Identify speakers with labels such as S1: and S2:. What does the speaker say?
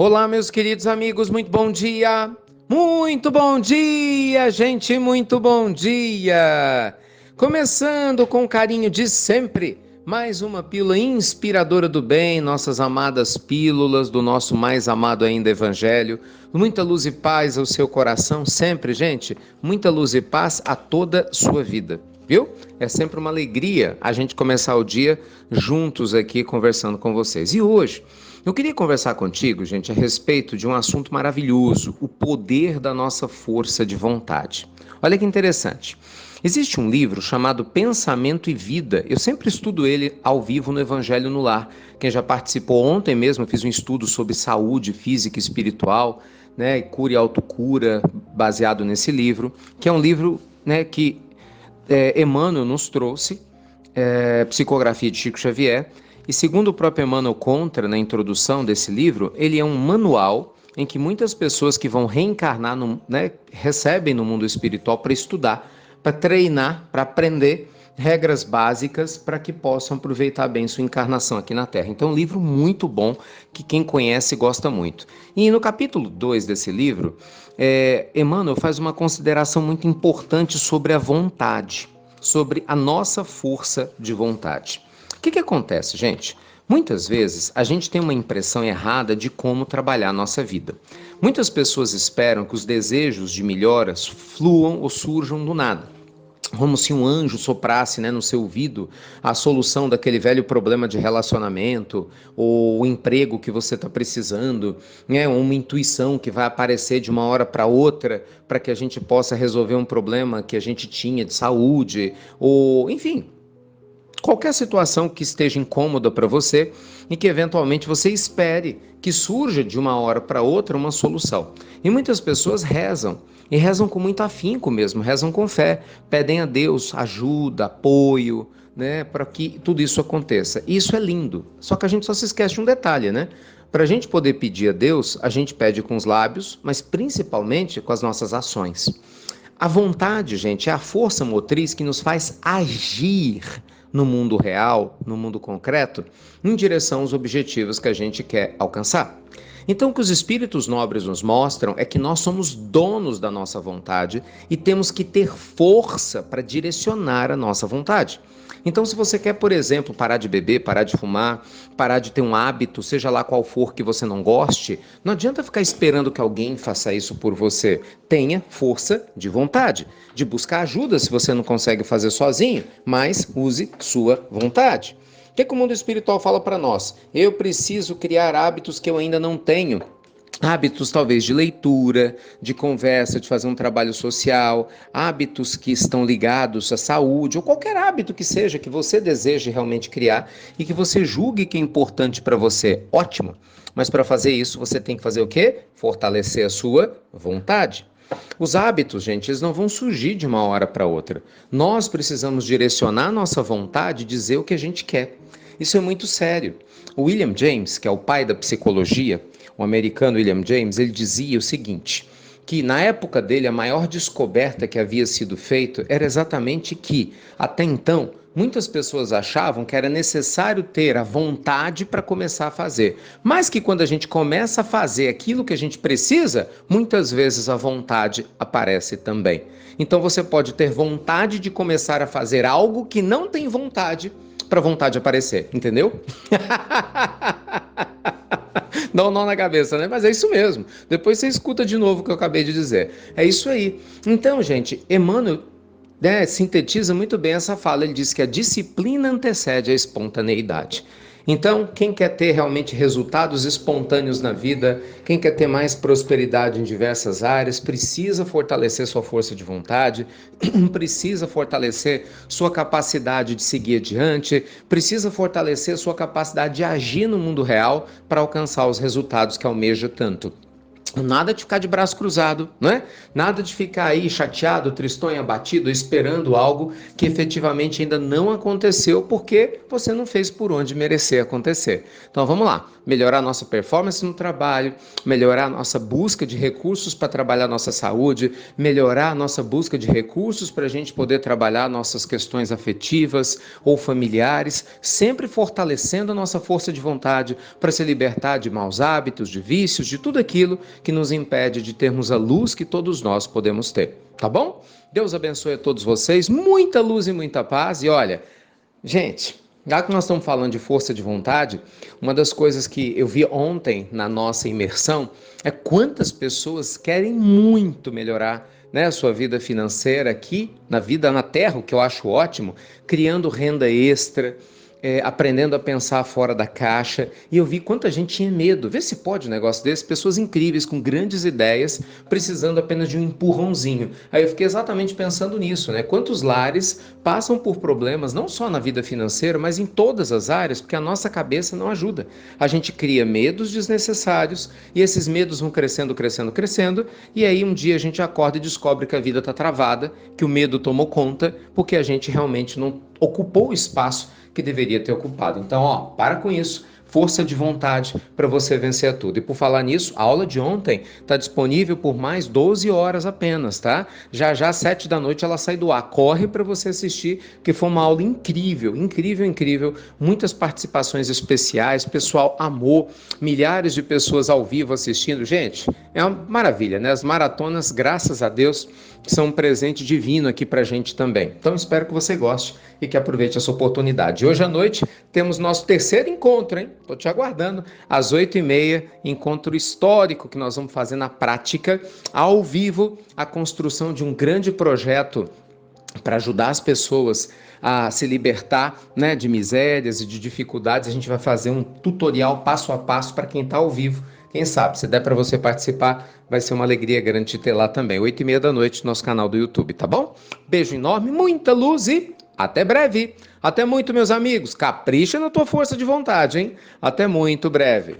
S1: Olá, meus queridos amigos, muito bom dia! Muito bom dia, gente, muito bom dia! Começando com o carinho de sempre, mais uma pílula inspiradora do bem, nossas amadas pílulas do nosso mais amado ainda Evangelho. Muita luz e paz ao seu coração, sempre, gente, muita luz e paz a toda sua vida. Viu? É sempre uma alegria a gente começar o dia juntos aqui conversando com vocês. E hoje eu queria conversar contigo, gente, a respeito de um assunto maravilhoso, o poder da nossa força de vontade. Olha que interessante. Existe um livro chamado Pensamento e Vida. Eu sempre estudo ele ao vivo no Evangelho no Lar. Quem já participou ontem mesmo, eu fiz um estudo sobre saúde física e espiritual, né, cura e autocura, baseado nesse livro, que é um livro, né, que Emmanuel nos trouxe, psicografia de Chico Xavier, e segundo o próprio Emmanuel conta na introdução desse livro, ele é um manual em que muitas pessoas que vão reencarnar, recebem no mundo espiritual para estudar, para treinar, para aprender regras básicas para que possam aproveitar bem sua encarnação aqui na Terra. Então, é um livro muito bom que quem conhece gosta muito. E no capítulo 2 desse livro, Emmanuel faz uma consideração muito importante sobre a vontade, sobre a nossa força de vontade. O que acontece, gente? Muitas vezes a gente tem uma impressão errada de como trabalhar a nossa vida. Muitas pessoas esperam que os desejos de melhoras fluam ou surjam do nada, como se um anjo soprasse, no seu ouvido a solução daquele velho problema de relacionamento, ou o emprego que você está precisando, uma intuição que vai aparecer de uma hora para outra para que a gente possa resolver um problema que a gente tinha de saúde, ou enfim, qualquer situação que esteja incômoda para você e que eventualmente você espere que surja de uma hora para outra uma solução. E muitas pessoas rezam, e rezam com muito afinco mesmo, rezam com fé, pedem a Deus ajuda, apoio, para que tudo isso aconteça. E isso é lindo, só que a gente só se esquece de um detalhe, né? Para a gente poder pedir a Deus, a gente pede com os lábios, mas principalmente com as nossas ações. A vontade, gente, é a força motriz que nos faz agir no mundo real, no mundo concreto, em direção aos objetivos que a gente quer alcançar. Então, o que os espíritos nobres nos mostram é que nós somos donos da nossa vontade e temos que ter força para direcionar a nossa vontade. Então, se você quer, por exemplo, parar de beber, parar de fumar, parar de ter um hábito, seja lá qual for que você não goste, não adianta ficar esperando que alguém faça isso por você. Tenha força de vontade, de buscar ajuda se você não consegue fazer sozinho, mas use sua vontade. O que o mundo espiritual fala para nós? Eu preciso criar hábitos que eu ainda não tenho. Hábitos talvez de leitura, de conversa, de fazer um trabalho social, hábitos que estão ligados à saúde, ou qualquer hábito que seja que você deseje realmente criar e que você julgue que é importante para você. Ótimo! Mas para fazer isso, você tem que fazer o quê? Fortalecer a sua vontade. Os hábitos, gente, eles não vão surgir de uma hora para outra. Nós precisamos direcionar nossa vontade e dizer o que a gente quer. Isso é muito sério. O William James, que é o pai da psicologia, o americano William James, ele dizia o seguinte, que na época dele a maior descoberta que havia sido feita era exatamente que, até então, muitas pessoas achavam que era necessário ter a vontade para começar a fazer, mas que quando a gente começa a fazer aquilo que a gente precisa, muitas vezes a vontade aparece também. Então você pode ter vontade de começar a fazer algo que não tem vontade para a vontade aparecer, entendeu? Dá um nó na cabeça, né? Mas é isso mesmo. Depois você escuta de novo o que eu acabei de dizer. É isso aí. Então, gente, Emmanuel sintetiza muito bem essa fala. Ele diz que a disciplina antecede a espontaneidade. Então, quem quer ter realmente resultados espontâneos na vida, quem quer ter mais prosperidade em diversas áreas, precisa fortalecer sua força de vontade, precisa fortalecer sua capacidade de seguir adiante, precisa fortalecer sua capacidade de agir no mundo real para alcançar os resultados que almeja tanto. Nada de ficar de braço cruzado, né? Nada de ficar aí chateado, tristonho, abatido, esperando algo que efetivamente ainda não aconteceu porque você não fez por onde merecer acontecer. Então vamos lá, melhorar nossa performance no trabalho, melhorar nossa busca de recursos para trabalhar nossa saúde, melhorar nossa busca de recursos para a gente poder trabalhar nossas questões afetivas ou familiares, sempre fortalecendo a nossa força de vontade para se libertar de maus hábitos, de vícios, de tudo aquilo que nos impede de termos a luz que todos nós podemos ter, tá bom? Deus abençoe a todos vocês, muita luz e muita paz. E olha, gente, já que nós estamos falando de força de vontade, uma das coisas que eu vi ontem na nossa imersão é quantas pessoas querem muito melhorar, né, a sua vida financeira aqui, na vida na Terra, o que eu acho ótimo, criando renda extra, aprendendo a pensar fora da caixa, e eu vi quanta gente tinha medo. Vê se pode um negócio desse, pessoas incríveis, com grandes ideias, precisando apenas de um empurrãozinho. Aí eu fiquei exatamente pensando nisso, né? Quantos lares passam por problemas, não só na vida financeira, mas em todas as áreas, porque a nossa cabeça não ajuda. A gente cria medos desnecessários, e esses medos vão crescendo, crescendo, crescendo, e aí um dia a gente acorda e descobre que a vida está travada, que o medo tomou conta, porque a gente realmente não ocupou o espaço que deveria ter ocupado. Então, ó, para com isso. Força de vontade para você vencer tudo. E por falar nisso, a aula de ontem está disponível por mais 12 horas apenas, tá? Já já, às 7 da noite, ela sai do ar. Corre para você assistir, que foi uma aula incrível, incrível, incrível. Muitas participações especiais, pessoal amou, milhares de pessoas ao vivo assistindo. Gente, é uma maravilha, né? As maratonas, graças a Deus, são um presente divino aqui para a gente também. Então, espero que você goste e que aproveite essa oportunidade. Hoje à noite temos nosso terceiro encontro, hein? Estou te aguardando. Às 8h30, encontro histórico que nós vamos fazer na prática, ao vivo, a construção de um grande projeto para ajudar as pessoas a se libertar, né, de misérias e de dificuldades. A gente vai fazer um tutorial passo a passo para quem está ao vivo. Quem sabe, se der para você participar, vai ser uma alegria grande te ter lá também. 8h30 da noite, no nosso canal do YouTube, tá bom? Beijo enorme, muita luz e até breve. Até muito, meus amigos. Capricha na tua força de vontade, hein? Até muito breve.